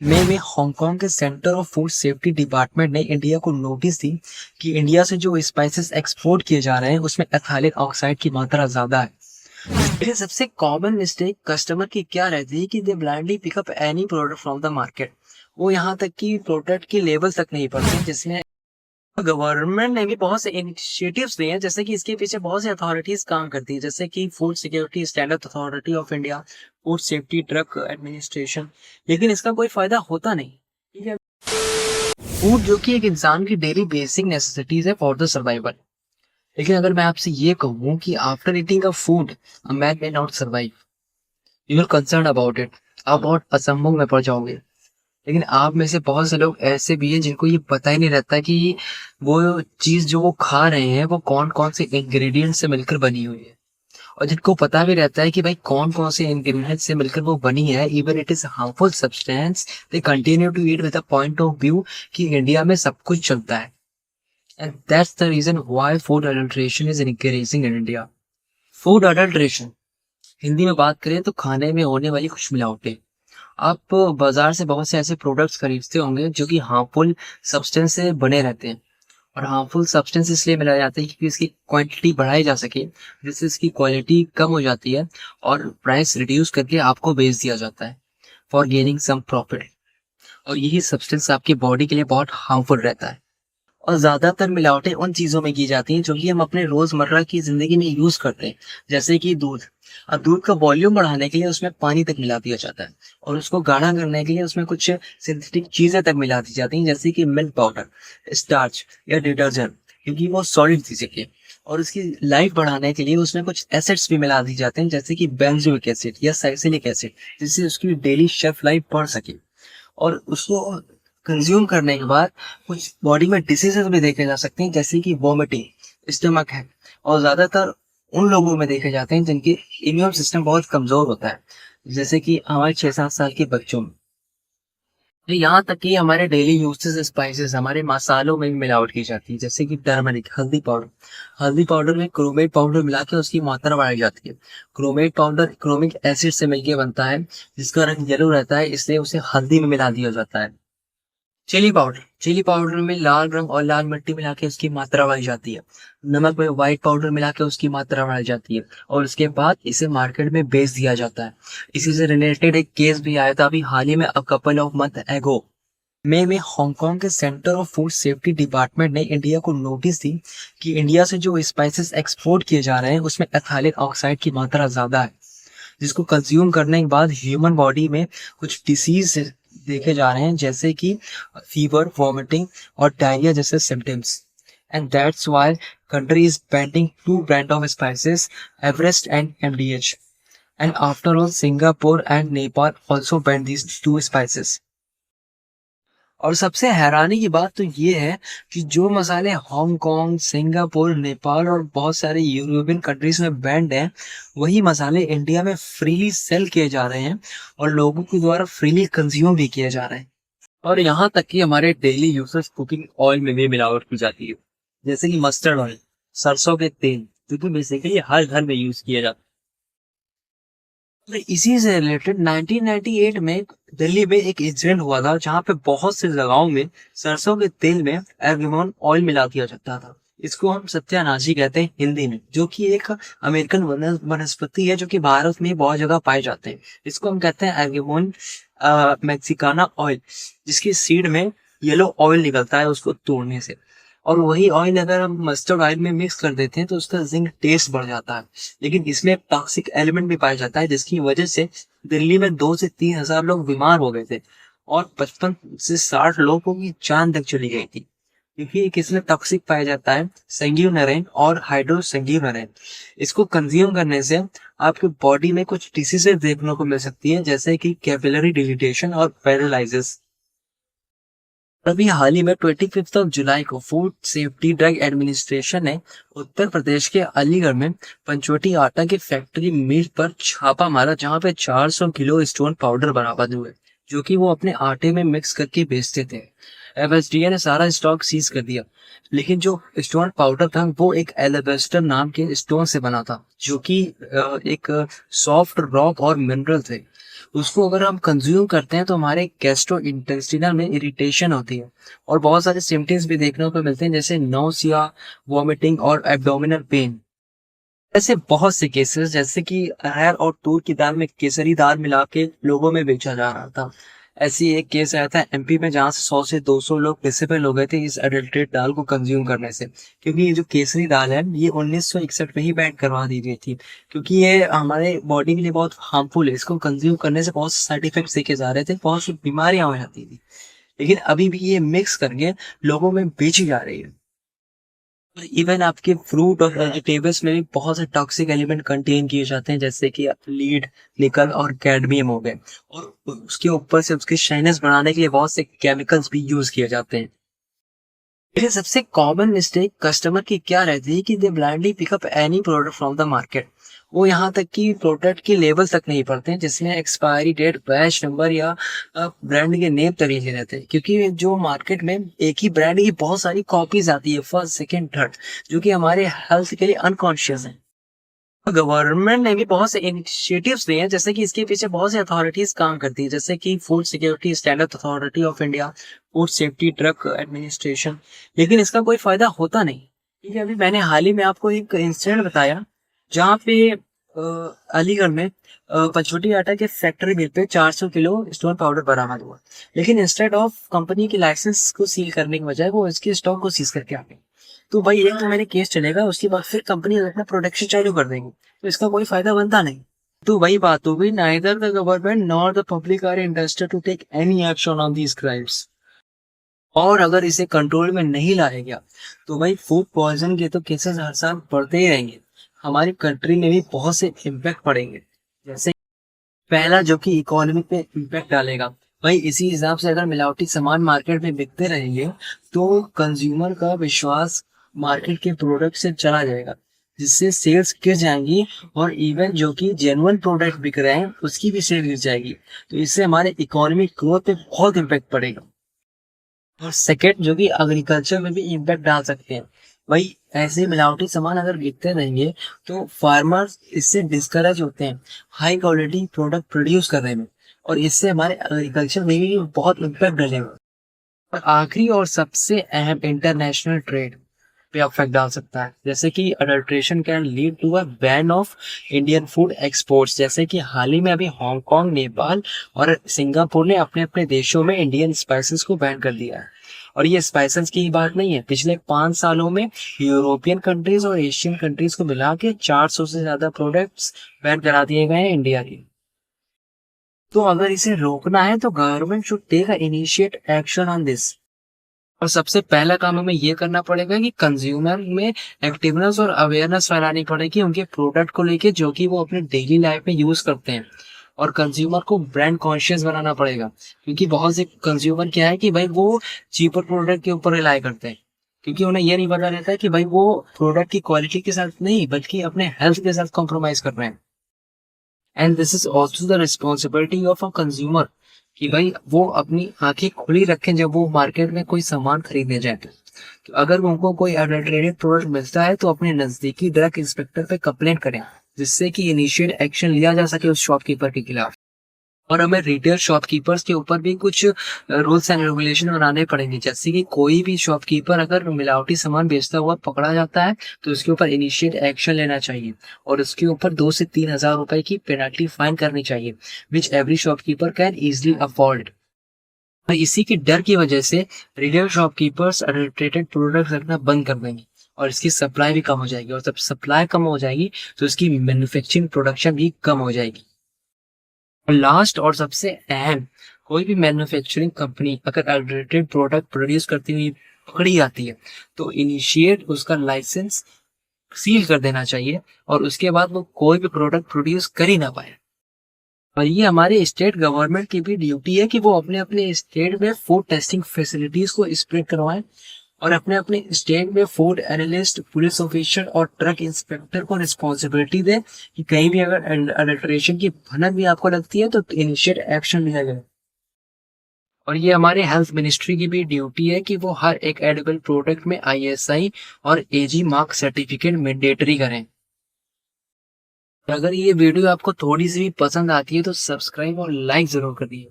मई में हांगकांग के centre of food safety department ने इंडिया को नोटिस दी कि इंडिया से जो स्पाइसेस एक्सपोर्ट किए जा रहे हैं उसमें एथाइलिन ऑक्साइड की मात्रा ज्यादा है। लेकिन सबसे कॉमन मिस्टेक कस्टमर की क्या रहती है कि दे blindly pick up any product from the market. वो यहाँ तक कि प्रोडक्ट की लेबल तक नहीं पढ़ते, जिसमें गवर्नमेंट ने भी बहुत से इनिशिएटिव्स लिए हैं, जैसे कि इसके पीछे बहुत सी अथॉरिटीज काम करती है, जैसे कि food security standard authority of India, food safety drug administration. लेकिन इसका कोई फायदा होता नहीं। ठीक है, फूड जो कि एक इंसान की डेली बेसिक नेसेसिटीज है फॉर द सर्वाइवल। लेकिन अगर मैं आपसे ये कहूँ कि after eating a food a man may not survive, you will concern about it, आप बहुत असंभव में पड़ जाओगे। लेकिन आप में से बहुत से लोग ऐसे भी हैं जिनको ये पता ही नहीं रहता कि वो चीज जो वो खा रहे हैं वो कौन कौन से इंग्रेडिएंट से मिलकर बनी हुई है। और जिनको पता भी रहता है कि भाई कौन कौन से इंग्रेडिएंट से मिलकर वो बनी है, even it is harmful substance, they continue to eat with a point of view कि इंडिया में सब कुछ चलता है। And that's the reason why food adulteration is increasing in India. Food adulteration Hindi में बात करें तो खाने में होने वाली कुछ मिलावटें। आप बाजार से बहुत से ऐसे प्रोडक्ट्स खरीदते होंगे जो कि हार्मफुल सब्सटेंस से बने रहते हैं। और हार्मफुल सब्सटेंस इसलिए मिलाए जाते हैं क्योंकि इसकी क्वांटिटी बढ़ाई जा सके, जिससे इसकी क्वालिटी कम हो जाती है और प्राइस रिड्यूस करके आपको बेच दिया जाता है फॉर गेनिंग सम प्रॉफिट। और यही सब्सटेंस आपकी बॉडी के लिए बहुत हार्मफुल रहता है। और ज्यादातर मिलावटें उन चीजों में की जाती हैं जो कि हम अपने रोजमर्रा की जिंदगी में यूज करते हैं, जैसे कि दूध। अब दूध का वॉल्यूम बढ़ाने के लिए उसमें पानी तक मिला दिया जाता है, और उसको गाढ़ा करने के लिए उसमें कुछ सिंथेटिक चीजें तक मिला दी जाती हैं, जैसे कि मिल्क पाउडर, स्टार्च या डिटर्जेंट, क्योंकि वो सॉलिड चीजें के। और उसकी लाइफ बढ़ाने के लिए उसमें कुछ एसिड्स भी मिला दी जाते हैं, जैसे कि बेंजोइक एसिड या सैलिसिलिक एसिड, जिससे उसकी डेली शेल्फ लाइफ बढ़ सके। और उसको कंज्यूम करने के बाद कुछ बॉडी में डिसीजेस भी देखे जा सकते हैं, जैसे कि वॉमिटिंग, स्टमक है। और ज्यादातर उन लोगों में देखे जाते हैं जिनके इम्यून सिस्टम बहुत कमजोर होता है, जैसे कि हमारे 6-7 साल के बच्चों में। तो यहाँ तक कि हमारे डेली यूजेस स्पाइसेस, हमारे मसालों में भी मिलावट की जाती है, जैसे कि टर्मरिक, हल्दी पाउडर। हल्दी पाउडर में क्रोमेट पाउडर मिला के उसकी मात्रा बढ़ाई जाती है। क्रोमेट पाउडर क्रोमिक एसिड से मिलकर बनता है, जिसका रंग येलो रहता है, इसलिए उसे हल्दी में मिला दिया जाता है। चिली पाउडर में लाल रंग और लाल मिट्टी मिला के उसकी मात्रा बढ़ाई जाती है। नमक में व्हाइट पाउडर मिला के उसकी मात्रा बढ़ाई जाती है, और उसके बाद इसे मार्केट में बेच दिया जाता है। इसी से रिलेटेड एक केस भी आया था अभी हाल ही में, अ कपल ऑफ मंथ एगो। मई में हांगकांग के centre of food safety department ने इंडिया को नोटिस दी कि इंडिया से जो स्पाइसेस एक्सपोर्ट किए जा रहे हैं उसमें एथाइलिन ऑक्साइड की मात्रा ज्यादा है, जिसको कंज्यूम करने के बाद ह्यूमन बॉडी में कुछ डिसीज देखे जा रहे हैं, जैसे कि फीवर, वॉमिटिंग और डायरिया जैसे symptoms. And that's why country is banning to brand of spices, Everest and MDH. And after all Singapore and Nepal also banned these two spices. और सबसे हैरानी की बात तो ये है कि जो मसाले हांगकांग, सिंगापुर, नेपाल और बहुत सारे यूरोपियन कंट्रीज में बैंड हैं, वही मसाले इंडिया में फ्रीली सेल किए जा रहे हैं और लोगों के द्वारा फ्रीली कंज्यूम भी किए जा रहे हैं। और यहाँ तक कि हमारे डेली यूजेस कुकिंग ऑयल में भी मिलावट की जाती है, जैसे कि मस्टर्ड ऑयल, सरसों के तेल, जो कि बेसिकली हर घर में यूज किया जाता है। तो इसी से रिलेटेड 1998 में दिल्ली में एक इंसिडेंट हुआ था, जहां पे बहुत से जगहों में सरसों के तेल में एल्गेमॉन ऑयल मिला दिया जाता था। इसको हम सत्यानाशी कहते हैं हिंदी में, जो कि एक अमेरिकन वनस्पति है जो कि भारत में बहुत जगह पाए जाते हैं। इसको हम कहते हैं एल्गेमॉन मैक्सिकाना ऑयल, जिसकी सीड में येलो ऑयल निकलता है उसको तोड़ने से। और वही ऑयल अगर हम मस्टर्ड ऑयल में मिक्स कर देते हैं तो उसका जिंक टेस्ट बढ़ जाता है, लेकिन इसमें टॉक्सिक एलिमेंट भी पाया जाता है, जिसकी वजह से दिल्ली में 2 से 3 हजार लोग बीमार हो गए थे और 55 से 60 लोगों की जान तक चली गई थी, क्योंकि एक इसमें टॉक्सिक पाया जाता है संगीवनरेन और हाइड्रोसंगीवनरेन। इसको कंज्यूम करने से आपके बॉडी में कुछ डिसीजेस देखने को मिल सकती है, जैसे कि कैपिलरी डिलीटेशन और पैरालिसिस। अभी हाल ही में 25 जुलाई को फूड सेफ्टी ड्रग एडमिनिस्ट्रेशन ने उत्तर प्रदेश के अलीगढ़ में पंचवटी आटा की फैक्ट्री मीट पर छापा मारा, जहां पे 400 किलो स्टोन पाउडर बरामद हुए, जो कि वो अपने आटे में मिक्स करके बेचते थे। एफएसडीए ने सारा स्टॉक सीज कर दिया, लेकिन जो स्टोन पाउडर था वो एक एलेबेस्टर नाम के स्टोन से बना था, जो कि एक सॉफ्ट रॉक और मिनरल थे। उसको अगर हम कंज्यूम करते हैं तो हमारे गैस्ट्रो इंटेस्टिनल में इरिटेशन होती है और बहुत सारे सिम्टम्स भी देखने को मिलते हैं, जैसे नौसिया, वॉमिटिंग और एब्डोमिनल पेन। ऐसे बहुत से केसेस, जैसे कि अरहर और तूर की दाल में केसरी दाल मिला के लोगों में बेचा जा रहा था। ऐसी एक केस आया था एमपी में, जहां से 100 से 200 लोग डिसेबल हो गए थे इस अडल्ट्रेट दाल को कंज्यूम करने से, क्योंकि ये जो केसरी दाल है ये 1961 में ही बैन करवा दी गई थी, क्योंकि ये हमारे बॉडी के लिए बहुत हार्मफुल है। इसको कंज्यूम करने से बहुत साइड इफेक्ट देखे जा रहे थे, बहुत सी बीमारियां हो जाती थी, लेकिन अभी भी ये मिक्स करके लोगों में बेची जा रही है। इवन आपके फ्रूट और वेजिटेबल्स में भी बहुत से टॉक्सिक एलिमेंट कंटेन किए जाते हैं, जैसे कि लीड, निकल और कैडमियम हो गए, और उसके ऊपर से उसकी शाइनेस बढ़ाने के लिए बहुत से केमिकल्स भी यूज किए जाते हैं। लेकिन सबसे कॉमन मिस्टेक कस्टमर की क्या रहती है कि दे blindly pick up any product from the market. वो यहाँ तक कि प्रोडक्ट की लेबल तक नहीं पढ़ते हैं, जिसमें एक्सपायरी डेट, बैच नंबर या ब्रांड के नेम तक लिखे रहते हैं, क्योंकि जो मार्केट में एक ही ब्रांड की बहुत सारी कॉपीज आती है, फर्स्ट, सेकंड, थर्ड, जो कि हमारे हेल्थ के लिए अनकॉन्शियस है। गवर्नमेंट ने भी बहुत से इनिशिएटिव्स लिए हैं, जैसे कि इसके पीछे बहुत सी अथॉरिटीज काम करती है, जैसे कि food security standard authority of India, food safety drug administration, लेकिन इसका कोई फायदा होता नहीं। ठीक है, अभी मैंने हाल ही में आपको एक इंसिडेंट बताया, जहाँ पे अलीगढ़ में पंचवटी आटा के फैक्ट्री मिल पे 400 किलो स्टोन पाउडर बरामद हुआ, लेकिन इंस्टेड ऑफ कंपनी के लाइसेंस को सील करने के बजाय वो इसके स्टॉक को सीज करके आ गए। तो भाई एक तो मैंने केस चलेगा, उसके बाद फिर कंपनी अपना प्रोडक्शन चालू कर देंगी, तो इसका कोई फायदा बनता नहीं। तो वही बात हो गई, neither the government nor the public are interested to take any action on these crimes. और अगर इसे कंट्रोल में नहीं लाया गया तो भाई फूड पॉइजन के तो केसेस हर साल बढ़ते ही रहेंगे। हमारी कंट्री में भी बहुत से इम्पैक्ट पड़ेंगे, जैसे पहला जो कि इकोनॉमी पे इम्पैक्ट डालेगा। भाई इसी हिसाब से अगर मिलावटी सामान मार्केट में बिकते रहेंगे तो कंज्यूमर का विश्वास मार्केट के प्रोडक्ट से चला जाएगा, जिससे सेल्स गिर जाएंगी, और इवन जो कि जेन्युइन प्रोडक्ट बिक रहे हैं उसकी भी सेल गिर जाएगी। तो इससे हमारे इकोनॉमिक ग्रोथ पे बहुत इम्पैक्ट पड़ेगा। और सेकेंड जो कि एग्रीकल्चर में भी इम्पैक्ट डाल सकते हैं। भाई ऐसे मिलावटी सामान अगर बिकते रहेंगे तो फार्मर्स इससे डिस्करेज होते हैं हाई क्वालिटी प्रोडक्ट प्रोड्यूस करने में, और इससे हमारे एग्रीकल्चर में भी बहुत इम्पैक्ट डालेगा। और आखिरी और सबसे अहम, इंटरनेशनल ट्रेड पे इफेक्ट डाल सकता है, जैसे कि adulteration can lead to a ban of Indian food exports, जैसे कि हाल ही में अभी हांगकांग, नेपाल और सिंगापुर ने अपने अपने देशों में इंडियन स्पाइसेस को बैन कर दिया है। और ये स्पाइसेस की बात नहीं है, पिछले 5 सालों में यूरोपियन कंट्रीज और एशियन कंट्रीज को मिला के 400 से ज्यादा प्रोडक्ट्स बैन करा दिए गए हैं इंडिया के। तो अगर इसे रोकना है तो government should take initiate action on this. और सबसे पहला काम हमें ये करना पड़ेगा कि कंज्यूमर में एक्टिवनेस और अवेयरनेस फैलानी पड़ेगी उनके प्रोडक्ट को लेके, जो कि वो अपने डेली लाइफ में यूज करते हैं। और कंज्यूमर को ब्रांड कॉन्शियस बनाना पड़ेगा, क्योंकि बहुत से कंज्यूमर क्या है कि भाई वो चीपर प्रोडक्ट के ऊपर रिलाई करते हैं, क्योंकि उन्हें ये नहीं पता रहता है कि भाई वो प्रोडक्ट की क्वालिटी के साथ नहीं बल्कि अपने हेल्थ के साथ कॉम्प्रोमाइज कर रहे हैं। And this is also the responsibility of a consumer कि भाई वो अपनी आंखें खुली रखें जब वो मार्केट में कोई सामान खरीदने जाए। तो अगर उनको कोई अडल्ट्रेटेड प्रोडक्ट मिलता है तो अपने नजदीकी ड्रग इंस्पेक्टर पे कंप्लेंट करें, जिससे कि इनिशिएट एक्शन लिया जा सके उस शॉपकीपर के खिलाफ। और हमें रिटेल शॉपकीपर्स के ऊपर भी कुछ रूल्स एंड रेगुलेशन बनाने पड़ेंगे, जैसे कि कोई भी शॉपकीपर अगर मिलावटी सामान बेचता हुआ पकड़ा जाता है तो उसके ऊपर इनिशिएट एक्शन लेना चाहिए, और उसके ऊपर 2 से 3 हजार रुपए की पेनल्टी फाइन करनी चाहिए, which every shopkeeper can easily afford. और इसी के डर की वजह से रिटेल शॉपकीपर्स अडल्ट्रेटेड प्रोडक्ट्स रखना बंद कर देंगे, और इसकी सप्लाई भी कम हो जाएगी, और जब सप्लाई कम हो जाएगी तो इसकी मैन्युफैक्चरिंग प्रोडक्शन भी कम हो जाएगी। और लास्ट और सबसे अहम, कोई भी मैन्युफैक्चरिंग कंपनी अगर अडल्ट्रेटेड प्रोडक्ट प्रोड्यूस करती हुई पकड़ी जाती है तो इनिशिएट उसका लाइसेंस सील कर देना चाहिए, और उसके बाद वो कोई भी प्रोडक्ट प्रोड्यूस कर ही ना पाए। और ये हमारे स्टेट गवर्नमेंट की भी ड्यूटी है कि वो अपने अपने स्टेट में फूड टेस्टिंग फैसिलिटीज को स्प्रेड करवाएं, और अपने अपने स्टेट में फूड एनालिस्ट, पुलिस ऑफिसर और ट्रक इंस्पेक्टर को रिस्पॉन्सिबिलिटी दे कि कहीं भी अगर अडल्ट्रेशन की भनक भी आपको लगती है तो इनिशिएट एक्शन लिया जाए। और ये हमारे हेल्थ मिनिस्ट्री की भी ड्यूटी है कि वो हर एक एडिबल प्रोडक्ट में आईएसआई और एजी मार्क सर्टिफिकेट मैंडेटरी करें। अगर ये वीडियो आपको थोड़ी सी भी पसंद आती है तो सब्सक्राइब और लाइक जरूर कर दिए।